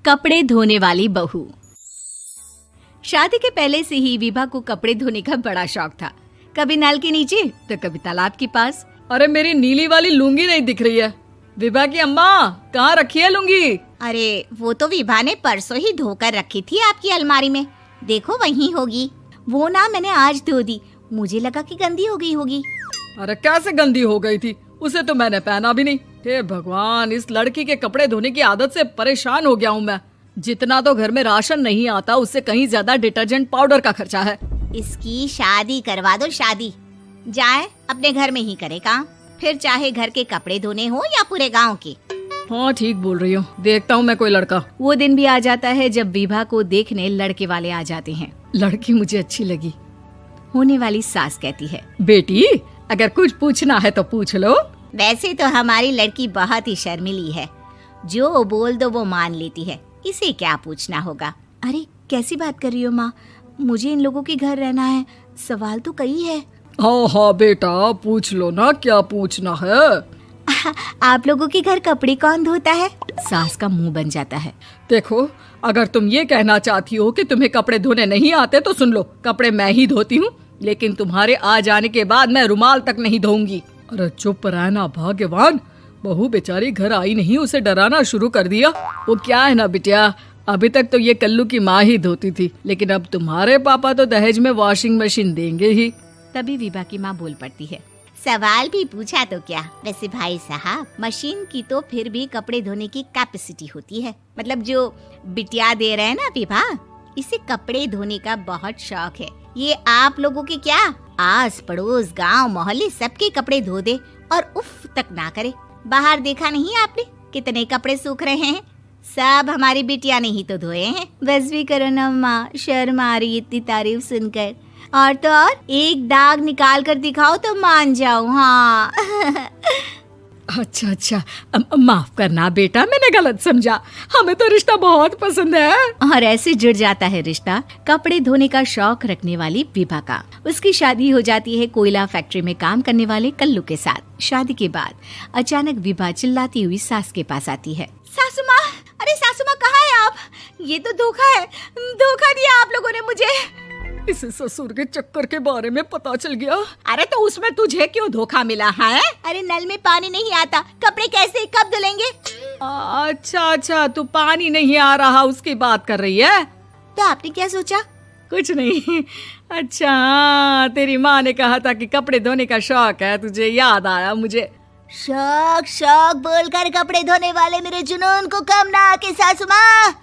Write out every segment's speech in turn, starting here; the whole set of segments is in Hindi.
कपड़े धोने वाली बहू। शादी के पहले से ही विभा को कपड़े धोने का बड़ा शौक था। कभी नल के नीचे तो कभी तालाब के पास। अरे मेरी नीली वाली लुंगी नहीं दिख रही है। विभा की अम्मा, कहाँ रखी है लुंगी? अरे वो तो विभा ने परसों ही धोकर रखी थी आपकी अलमारी में, देखो वहीं होगी। वो ना मैंने आज धो दी, मुझे लगा कि गंदी हो गई होगी। अरे कैसे गंदी हो गई थी? उसे तो मैंने पहना भी नहीं। हे भगवान, इस लड़की के कपड़े धोने की आदत से परेशान हो गया हूँ मैं। जितना तो घर में राशन नहीं आता, उससे कहीं ज्यादा डिटर्जेंट पाउडर का खर्चा है। इसकी शादी करवा दो, शादी जाए अपने घर में ही करे काम, फिर चाहे घर के कपड़े धोने हो या पूरे गांव के। हाँ ठीक बोल रही हूँ, देखता हूँ मैं कोई लड़का। वो दिन भी आ जाता है जब विभा को देखने लड़के वाले आ जाते हैं। लड़की मुझे अच्छी लगी। होने वाली सास कहती है, बेटी अगर कुछ पूछना है तो पूछ लो। वैसे तो हमारी लड़की बहुत ही शर्मीली है, जो बोल दो वो मान लेती है, इसे क्या पूछना होगा। अरे कैसी बात कर रही हो माँ, मुझे इन लोगों के घर रहना है, सवाल तो कई है। हाँ हाँ बेटा, पूछ लो ना, क्या पूछना है। आप लोगों के घर कपड़े कौन धोता है? सास का मुंह बन जाता है। देखो, अगर तुम ये कहना चाहती हो कि तुम्हें कपड़े धोने नहीं आते तो सुन लो, कपड़े मैं ही धोती हूँ, लेकिन तुम्हारे आ जाने के बाद मैं रुमाल तक नहीं धोऊंगी। अरे चुप रहना भाग्यवान, बहू बेचारी घर आई नहीं, उसे डराना शुरू कर दिया। वो क्या है ना बिटिया, अभी तक तो ये कल्लू की माँ ही धोती थी, लेकिन अब तुम्हारे पापा तो दहेज में वॉशिंग मशीन देंगे ही। तभी विभा की माँ बोल पड़ती है, सवाल भी पूछा तो क्या। वैसे भाई साहब, मशीन की तो फिर भी कपड़े धोने की कैपेसिटी होती है। मतलब जो बिटिया दे रहे हैं ना विभा, इसे कपड़े धोने का बहुत शौक है। ये आप लोगों के क्या, आस पड़ोस गांव मोहल्ले सबके कपड़े धो दे और उफ तक ना करे। बाहर देखा नहीं आपने कितने कपड़े सूख रहे हैं? सब हमारी बिटिया ने ही तो धोए हैं। बस भी करो ना माँ, शर्म आ रही इतनी तारीफ सुनकर। और तो और एक दाग निकाल कर दिखाओ तो मान जाऊं। हाँ अच्छा, माफ करना बेटा, मैंने गलत समझा। हमें तो रिश्ता बहुत पसंद है। और ऐसे जुड़ जाता है रिश्ता कपड़े धोने का शौक रखने वाली विभा का। उसकी शादी हो जाती है कोयला फैक्ट्री में काम करने वाले कल्लू के साथ। शादी के बाद अचानक विभा चिल्लाती हुई सास के पास आती है। सासू माँ, अरे सासू माँ कहाँ है आप? ये तो धोखा है, धोखा दिया आप लोगों ने मुझे। इसे ससुर के चक्कर के बारे में पता चल गया। अरे तो उसमें तुझे क्यों धोखा मिला है? अरे नल में पानी नहीं आता, कपड़े कैसे कब धुलेंगे? अच्छा, तू पानी नहीं आ रहा उसकी बात कर रही है। तो आपने क्या सोचा? कुछ नहीं। अच्छा, तेरी माँ ने कहा था कि कपड़े धोने का शौक है तुझे, याद आया मुझे। शौक बोलकर कपड़े धोने वाले मेरे जुनून को कम ना आके सासू माँ,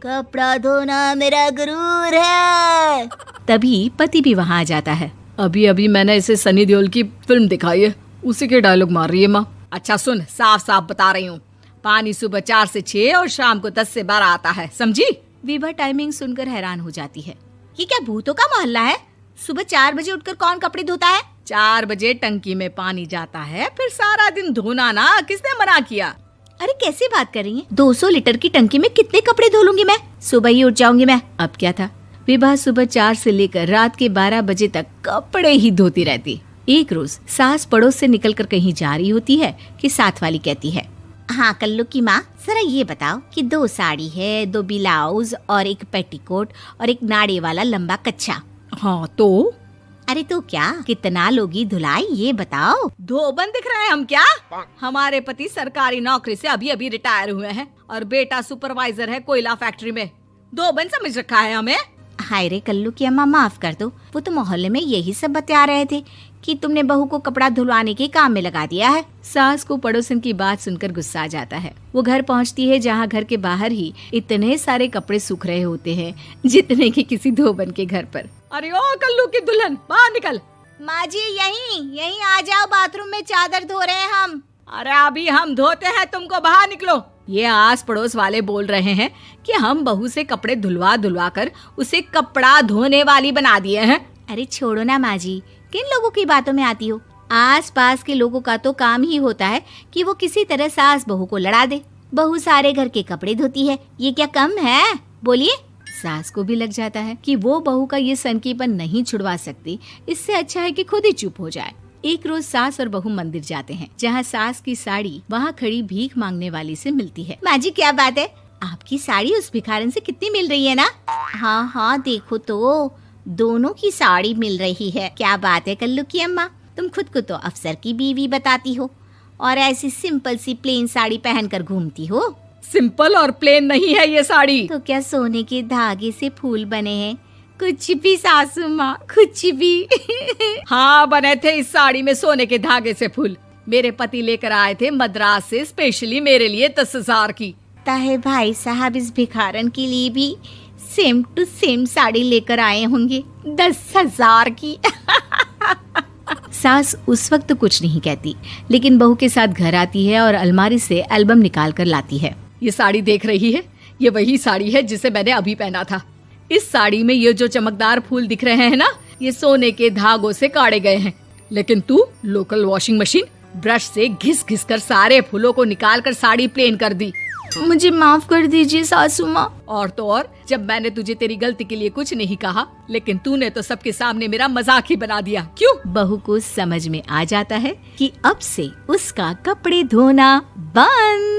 कपड़ा धोना मेरा गुरूर है। तभी पति भी वहाँ आ जाता है। अभी मैंने इसे सनी देओल की फिल्म दिखाई है, उसी के डायलॉग मार रही है माँ। अच्छा सुन, साफ साफ बता रही हूँ, पानी सुबह 4 से 6 और शाम को 10 से 12 आता है, समझी? विभा टाइमिंग सुनकर हैरान हो जाती है। ये क्या भूतों का मोहल्ला है? सुबह 4 बजे उठकर कौन कपड़े धोता है? 4 बजे टंकी में पानी जाता है, फिर सारा दिन धोना ना, किसने मना किया? अरे कैसी बात कर रही हैं? 200 लीटर की टंकी में कितने कपड़े धो लूंगी मैं? सुबह ही उठ जाऊंगी मैं। अब क्या था, विभा सुबह 4 से लेकर रात के 12 बजे तक कपड़े ही धोती रहती। एक रोज सास पड़ोस से निकलकर कहीं जा रही होती है कि साथ वाली कहती है, हाँ कल्लू की माँ, जरा ये बताओ कि 2 साड़ी है, 2 ब्लाउज और एक पेटीकोट और एक नाड़े वाला लंबा कच्छा। हाँ तो? अरे तो क्या, कितना लोगी धुलाई ये बताओ। धोबन दिख रहे हैं हम क्या? हमारे पति सरकारी नौकरी से अभी रिटायर हुए हैं और बेटा सुपरवाइजर है कोयला फैक्ट्री में। धोबन समझ रखा है हमें? हाय रे कल्लू की अम्मा, माफ कर दो, वो तो मोहल्ले में यही सब बता रहे थे कि तुमने बहू को कपड़ा धुलवाने के काम में लगा दिया है। सास को पड़ोसन की बात सुनकर गुस्सा आ जाता है। वो घर पहुंचती है जहां घर के बाहर ही इतने सारे कपड़े सूख रहे होते हैं जितने कि किसी धोबन के घर पर। अरे ओ कल्लू की दुल्हन, बाहर निकल। माँ जी यहीं आ जाओ, बाथरूम में चादर धो रहे हैं हम। अरे अभी हम धोते हैं, तुमको बाहर निकलो। ये आस पड़ोस वाले बोल रहे हैं कि हम बहू से कपड़े धुलवा कर उसे कपड़ा धोने वाली बना दिए हैं। अरे छोड़ो ना माँ जी, किन लोगों की बातों में आती हो? आस पास के लोगों का तो काम ही होता है कि वो किसी तरह सास बहू को लड़ा दे। बहू सारे घर के कपड़े धोती है, ये क्या कम है? बोलिए। सास को भी लग जाता है कि वो बहू का ये सनकीपन नहीं छुड़वा सकती, इससे अच्छा है कि खुद ही चुप हो जाए। एक रोज सास और बहू मंदिर जाते हैं, जहाँ सास की साड़ी वहाँ खड़ी भीख मांगने वाली से मिलती है। माँ जी क्या बात है, आपकी साड़ी उस भिखारन से कितनी मिल रही है ना? हाँ हाँ देखो तो, दोनों की साड़ी मिल रही है। क्या बात है कल्लू की अम्मा, तुम खुद को तो अफसर की बीवी बताती हो और ऐसी सिंपल सी प्लेन साड़ी पहनकर घूमती हो। सिंपल और प्लेन नहीं है ये साड़ी। तो क्या सोने के धागे से फूल बने हैं? कुछ भी सासू माँ, कुछ भी। हाँ बने थे इस साड़ी में सोने के धागे से फूल। मेरे पति लेकर आए थे मद्रास से स्पेशली मेरे लिए 10,000 की। है भाई साहब इस भिखारन के लिए भी सेम टू सेम साड़ी लेकर आए होंगे 10,000 की। सास उस वक्त तो कुछ नहीं कहती, लेकिन बहू के साथ घर आती है और अलमारी से एल्बम निकाल कर लाती है। ये साड़ी देख रही है, ये वही साड़ी है जिसे मैंने अभी पहना था। इस साड़ी में ये जो चमकदार फूल दिख रहे हैं ना, ये सोने के धागों से काढ़े गए हैं। लेकिन तू लोकल वॉशिंग मशीन ब्रश से घिस घिस कर सारे फूलों को निकाल कर साड़ी प्लेन कर दी। मुझे माफ कर दीजिए सासू माँ। और तो और, जब मैंने तुझे तेरी गलती के लिए कुछ नहीं कहा, लेकिन तूने तो सबके सामने मेरा मजाक ही बना दिया। क्यों? बहू को समझ में आ जाता है कि अब से उसका कपड़े धोना बंद।